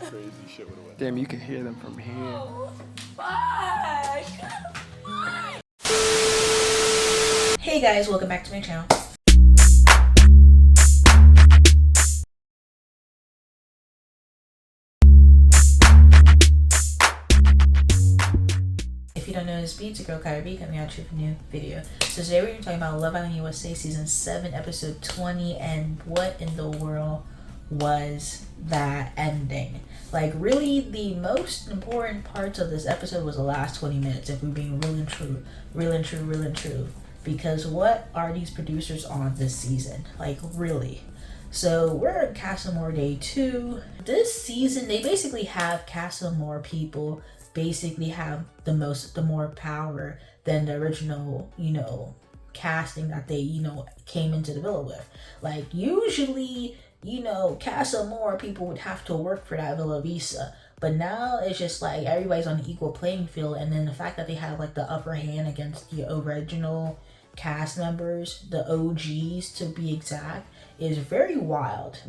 Crazy shit would have went. Damn, you can hear them from here. Oh, fuck. Hey guys, welcome back to my channel. If you don't know, it's your girl KylerB coming at you with a new video. So today we're going to be talking about Love Island USA Season 7, Episode 20, and what in the world was that ending. Like, really, the most important parts of this episode was the last 20 minutes, if we're being real and true. Because what are these producers on this season? Like, really. So we're in Casa Amor Day 2. This season, they basically have Casa Amor people basically have the more power than the original, casting that they, came into the villa with. Like, usually, Casa Amor people would have to work for that villa visa. But now it's just like everybody's on an equal playing field, and then the fact that they have like the upper hand against the original cast members, the OGs to be exact, is very wild.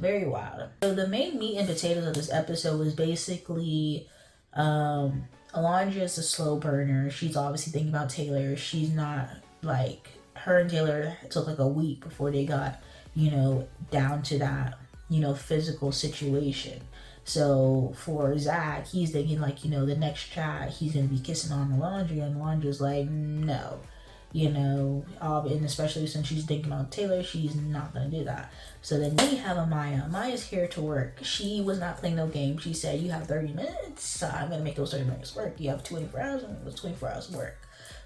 So the main meat and potatoes of this episode was basically Olandria is a slow burner. She's obviously thinking about Taylor. She's not, like, her and Taylor took like a week before they got, down to that, physical situation. So for Zach, he's thinking like, the next chat, he's going to be kissing on Olandria, and Olandria's like, no. And especially since she's thinking about Taylor, she's not gonna do that. So then we have Amaya. Amaya's here to work. She was not playing no game. She said, you have 30 minutes. I'm gonna make those 30 minutes work. You have 24 hours, and those 24 hours work.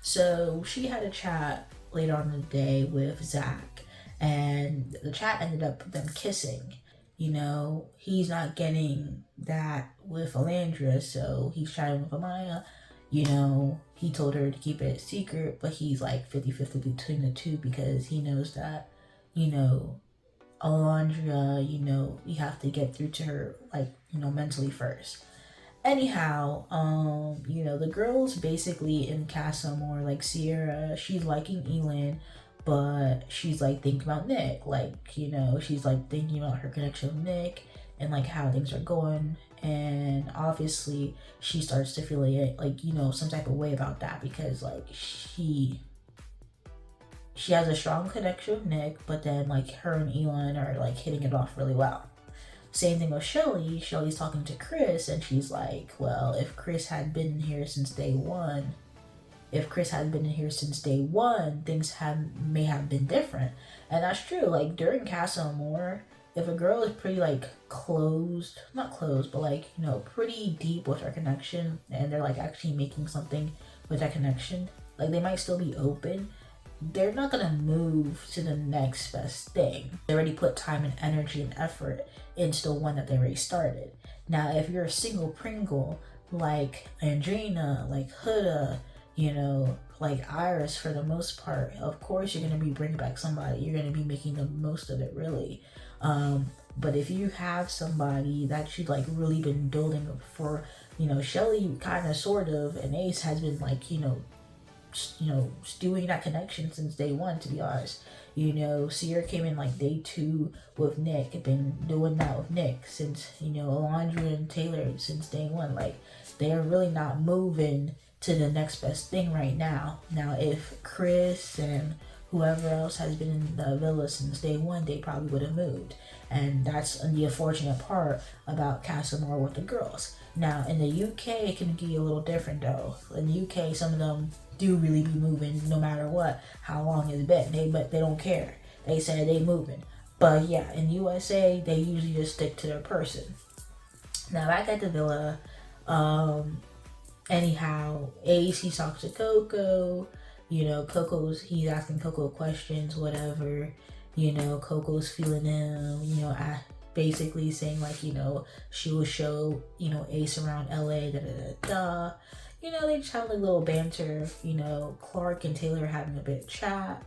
So she had a chat later on in the day with Zach, and the chat ended up them kissing. He's not getting that with Olandria, so he's chatting with Amaya. He told her to keep it secret, but he's like 50-50 between the two, because he knows that, Olandria, you have to get through to her, like, mentally first. Anyhow, the girls basically in Casa Amor, like Sierra, she's liking Elin, but she's like thinking about Nick. Like, she's like thinking about her connection with Nick and like how things are going. And obviously she starts to feel like some type of way about that, because like she has a strong connection with Nick, but then like her and Elin are like hitting it off really well. Same thing with Shelly. Shelly's talking to Chris, and she's like, well, if Chris had been here since day one, things may have been different. And that's true. Like during Casa Amor, if a girl is pretty like not closed, but like, pretty deep with her connection, and they're like actually making something with that connection, like they might still be open, they're not gonna move to the next best thing. They already put time and energy and effort into the one that they already started. Now, if you're a single Pringle, like Andrina, like Huda, like Iris, for the most part, of course you're gonna be bringing back somebody. You're gonna be making the most of it, really. But if you have somebody that you've like really been building for, Shelly kind of sort of, and Ace has been like, doing that connection since day one, to be honest. Sierra came in like day 2 with Nick, been doing that with Nick since, Olandria and Taylor since day 1. Like, they're really not moving to the next best thing right now. Now, if Chris and whoever else has been in the villa since day 1, they probably would have moved. And that's the unfortunate part about Casa Amor with the girls. Now, in the UK, it can be a little different though. In the UK, some of them do really be moving no matter what, how long it's been. But they don't care. They say they moving. But yeah, in USA, they usually just stick to their person. Now, back at the villa, anyhow, Ace, he talks to Coco. He's asking Coco questions, whatever. Coco's feeling him, basically saying like, she will show, Ace around LA, they just have a little banter. Clark and Taylor having a bit of chat.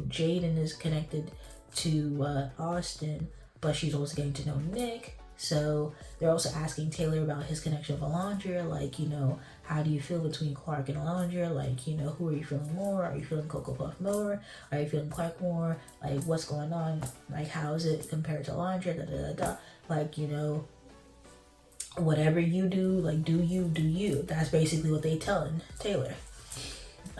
Jaden is connected to Austin, but she's also getting to know Nick. So they're also asking Taylor about his connection with Olandria, like, how do you feel between Clark and Olandria? Like, you know, who are you feeling more? Are you feeling Cocoa Puff more? Are you feeling Clark more? Like, what's going on? Like, how is it compared to Olandria? Da, da, da, da. Like, you know, whatever you do, like, do you. That's basically what they telling Taylor.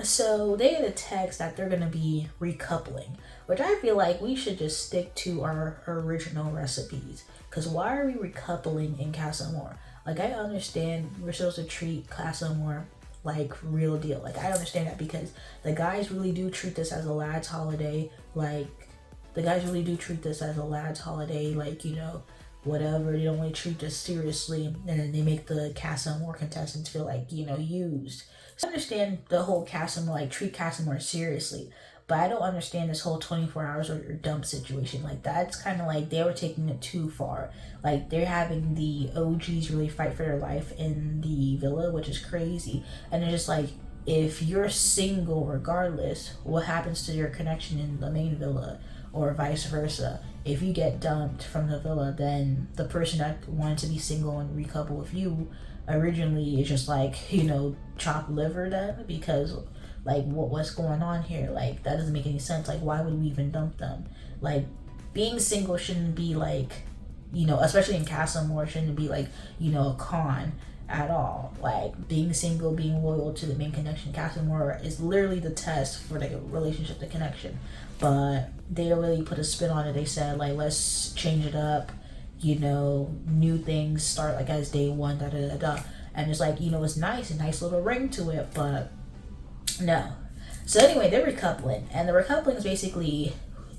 So they get a text that they're gonna be recoupling, which I feel like we should just stick to our original recipes. Cause why are we recoupling in Casa Amor? Like, I understand we're supposed to treat Casa Amor like real deal. Like, I understand that because the guys really do treat this as a lad's holiday. Like, like, you know, whatever. They don't really treat this seriously, and then they make the Casa Amor contestants feel like, you know, used. So I understand the whole Casa Amor, like, treat Casa Amor seriously, but I don't understand this whole 24 hours or your dump situation. Like, that's kind of like they were taking it too far. Like, they're having the OGs really fight for their life in the villa, which is crazy. And they're just like, if you're single regardless, what happens to your connection in the main villa, or vice versa? If you get dumped from the villa, then the person that wanted to be single and recouple with you originally is just like, you know, chop liver then, because like, what's going on here? Like, that doesn't make any sense. Like, why would we even dump them? Like, being single shouldn't be like, you know, especially in Casa Amor, shouldn't be like, you know, a con at all. Like, being single, being loyal to the main connection, Casa Amor is literally the test for the relationship, the connection. But they really put a spin on it. They said, like, let's change it up, you know, new things start like as day one, da da da da. And it's like, you know, it's nice, a nice little ring to it, but no. So anyway, they're recoupling, and the recoupling is basically,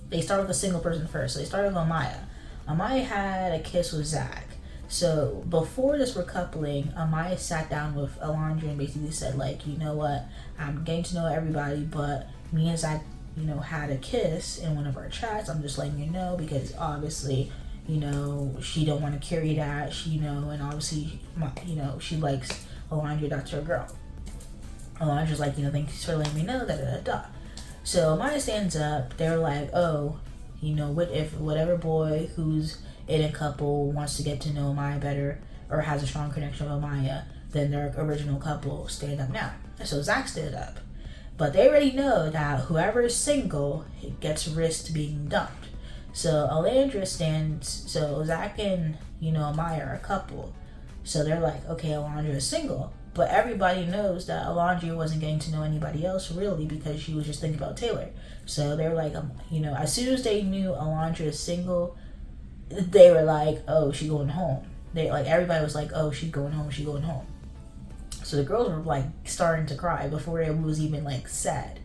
they start with a single person first. So they started with Amaya. Amaya had a kiss with Zach. So before this recoupling, Amaya sat down with Olandria and basically said, like, you know what, I'm getting to know everybody, but me and Zach, you know, had a kiss in one of our chats. I'm just letting you know, because obviously, you know, she don't want to carry that, she, you know, and obviously, you know, she likes Olandria, that's her girl. Olandria's like, you know, thanks for letting me know, da da da da. So Amaya stands up, they're like, oh, you know, what if whatever boy who's in a couple wants to get to know Amaya better, or has a strong connection with Amaya, then their original couple stand up now. And so Zach stood up. But they already know that whoever is single gets risked being dumped. So Olandria stands, so Zach and, you know, Amaya are a couple. So they're like, okay, Olandria is single. But everybody knows that Olandria wasn't getting to know anybody else really, because she was just thinking about Taylor. So they're like, you know, as soon as they knew Olandria is single, they were like, oh, she going home. They, like, everybody was like, oh, she going home, she going home. So the girls were like starting to cry before it was even like said.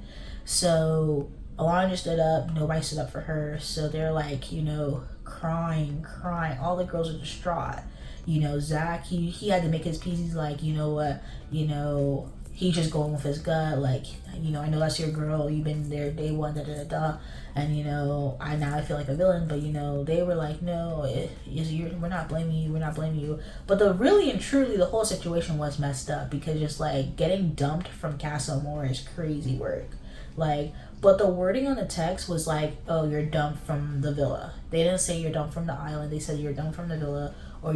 So Olandria stood up, nobody stood up for her. So they're like, you know, crying. All the girls are distraught. You know, Zach, he had to make his peace. He's like, you know what, you know, he's just going with his gut. Like, you know, I know that's your girl. You've been there day one, da da da da. And, you know, I feel like a villain. But, you know, they were like, no, we're not blaming you. But really and truly, the whole situation was messed up, because just like getting dumped from Casa Amor is crazy work. Like, but the wording on the text was like, oh, you're dumped from the villa. They didn't say you're dumped from the island. They said you're dumped from the villa, or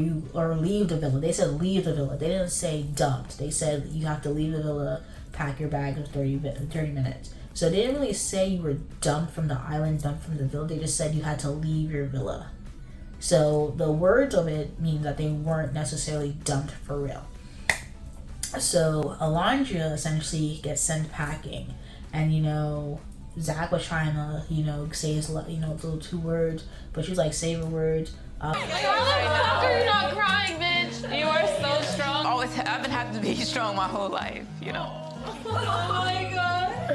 leave the villa. They said leave the villa. They didn't say dumped. They said you have to leave the villa, pack your bag in 30 minutes. So they didn't really say you were dumped from the island, dumped from the villa. They just said you had to leave your villa. So the words of it mean that they weren't necessarily dumped for real. So Olandria essentially gets sent packing, and, you know, Zach was trying to, you know, say his, you know, little 2 words, but she was like, say the words. How the fuck are you not crying, bitch? You are so strong. I've been having to be strong my whole life, you know. Oh my god.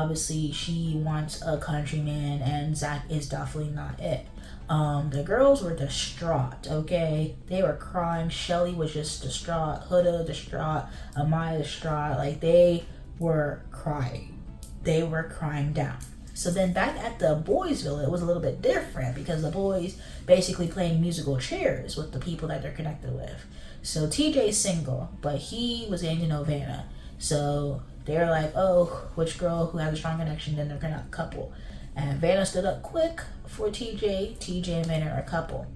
Obviously, she wants a countryman, and Zach is definitely not it. The girls were distraught, okay? They were crying. Shelly was just distraught. Huda distraught. Amaya distraught. Like, they were crying. They were crying down. So then back at the boys' villa, it was a little bit different, because the boys basically playing musical chairs with the people that they're connected with. So TJ's single, but he was getting to know Vanna. So they're like, oh, which girl who has a strong connection, then they're a couple. And Vanna stood up quick for TJ. TJ and Vanna are a couple.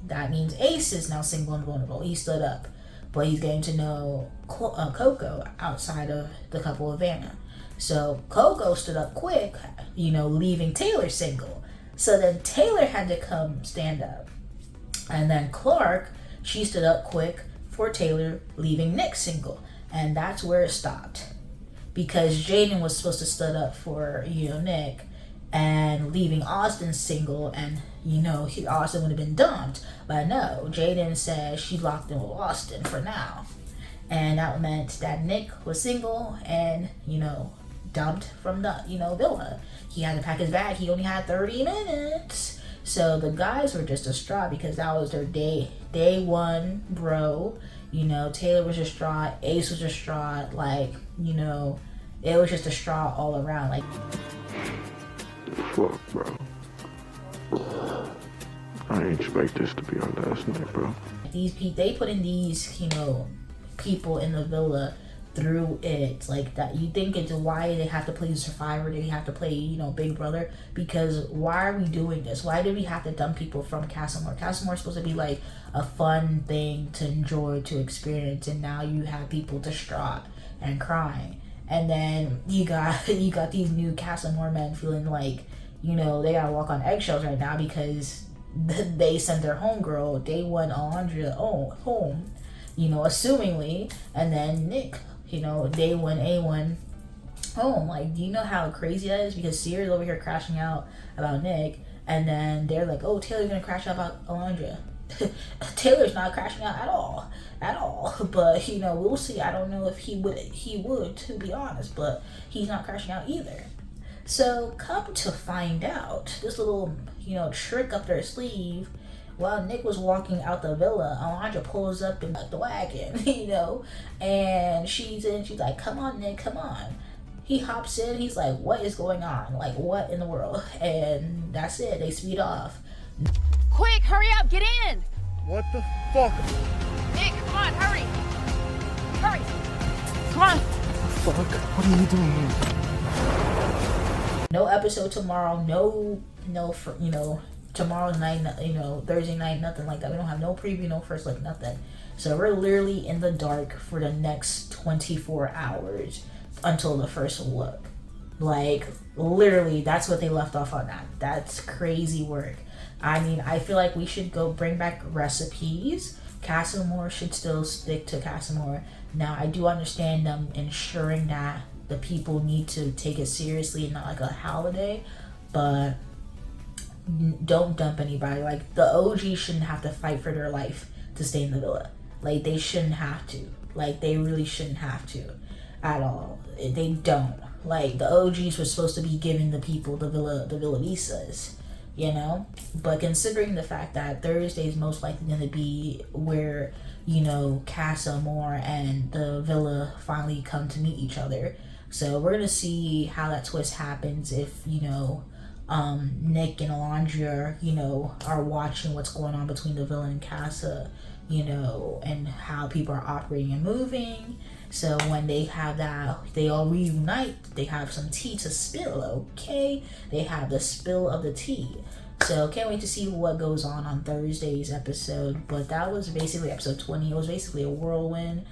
That means Ace is now single and vulnerable. He stood up. but he's getting to know Coco outside of the couple of Vanna. So Coco stood up quick, you know, leaving Taylor single. So then Taylor had to come stand up. And then Clark, she stood up quick for Taylor, leaving Nick single. And that's where it stopped. Because Jaden was supposed to stood up for, you know, Nick and leaving Austin single, and, you know, Austin would have been dumped. But no, Jaden said she locked in with Austin for now. And that meant that Nick was single and, you know, dumped from the, you know, villa. He had to pack his bag. He only had 30 minutes. So the guys were just distraught because that was their day one, bro. You know, Taylor was distraught. Ace was distraught. Like, you know, it was just distraught all around. Like, fuck, bro. I didn't expect this to be our last night, bro. These people, they put in these, you know, people in the villa through it, like that. You think it's why they have to play Survivor, they have to play, you know, Big Brother, because why are we doing this? Why do we have to dump people from Casa Amor? Casa Amor is supposed to be like a fun thing to enjoy, to experience, and now you have people distraught and crying. And then you got these new Casa Amor men feeling like, you know, they gotta walk on eggshells right now because they sent their homegirl day one Olandria home, you know, assumingly, and then Nick, you know, day one A1 home. Like, do you know how crazy that is? Because Sierra's over here crashing out about Nick, and then they're like, oh, Taylor's gonna crash out about Olandria. Taylor's not crashing out at all. But, you know, we'll see. I don't know if he would, to be honest, but he's not crashing out either. So come to find out, this little, you know, trick up their sleeve. While Nick was walking out the villa, Olandria pulls up in the wagon, you know, and she's like, come on, Nick, come on. He hops in, he's like, what is going on? Like, what in the world? And that's it, they speed off. Quick, hurry up, get in! What the fuck? Nick, come on, hurry! Hurry! Come on! Fuck, what are you doing here? No episode tomorrow, no, you know, tomorrow's night, you know, Thursday night, nothing like that. We don't have no preview, no first look, nothing. So we're literally in the dark for the next 24 hours until the first look. Like, literally, that's what they left off on that. That's crazy work. I mean, I feel like we should go bring back recipes. Casa Amor should still stick to Casa Amor. Now, I do understand them ensuring that the people need to take it seriously and not like a holiday, but don't dump anybody. Like, the OG shouldn't have to fight for their life to stay in the villa. Like, they shouldn't have to. Like, they really shouldn't have to at all. They don't. Like, the OGs were supposed to be giving the people the villa visas, you know? But considering the fact that Thursday is most likely going to be where, you know, Casa Amor and the villa finally come to meet each other. So we're going to see how that twist happens if, you know, Nick and Olandria, you know, are watching what's going on between the villa and Casa, you know, and how people are operating and moving. So when they have that, they all reunite, they have some tea to spill, okay? They have the spill of the tea. So can't wait to see what goes on Thursday's episode. But that was basically episode 20. It was basically a whirlwind,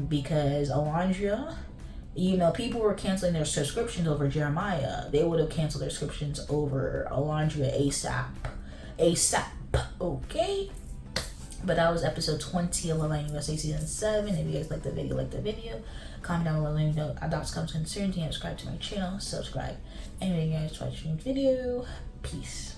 because Olandria, you know, people were canceling their subscriptions over Jeremiah. They would have canceled their subscriptions over Olandria ASAP, okay? But that was episode 20 of Love Island USA Season 7. If you guys like the video, comment down below, let me know thoughts, comments, concerns, and subscribe to my channel, subscribe. Anyway, guys, watching the video. Peace.